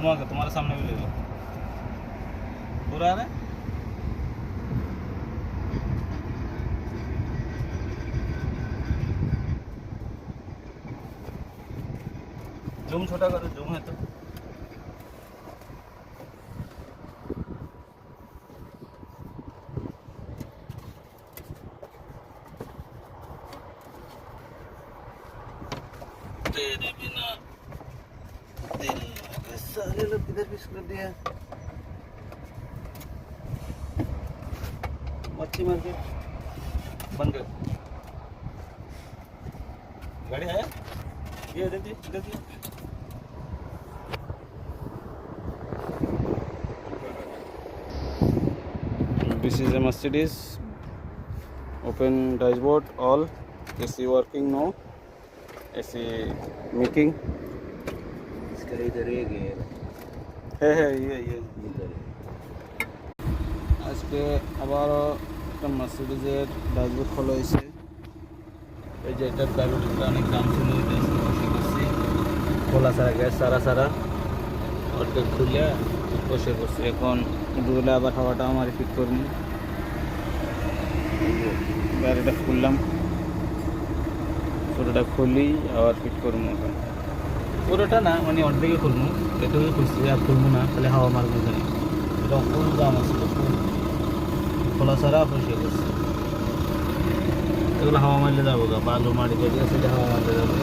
खुलवा के तुम्हारे सामने भी ले लो पूरा है जूम छोटा करो जूम है तो तेरे बिना तेरे सारे लोग किधर फिश कर दिया मच्छी मार्केट बंद कर गाड़ी है ये देखिए This is a Mercedes open dashboard all AC working no AC making इसका इधर एक है ये इधर আজকে আবার একটা মার্সিডিজের ড্যাশবোর্ড খোলা হয়েছে এই যে এটার ব্যালুটিটা অনেক দাম ছিল এটা বসে করছি খোলা সারা গ্যাস সারা অর্ধেক খুলে বসে করছি এখন দুলে আবার হাওয়াটা আমার ফিট করবো গাড়িটা খুললাম পুরোটা খুলি আবার ফিট করবো এখন পুরোটা না মানে অর্ধেকে খুলবো এটুকুই খুলছি আর খুলবো না তাহলে হাওয়া মারবো এখানে এটা ফুল দাম আছে খোলা সারা বসে করছি এগুলো হাওয়া মারলে যাবো গা বালু মাটি যেটি আছে হাওয়া মারলে যাবো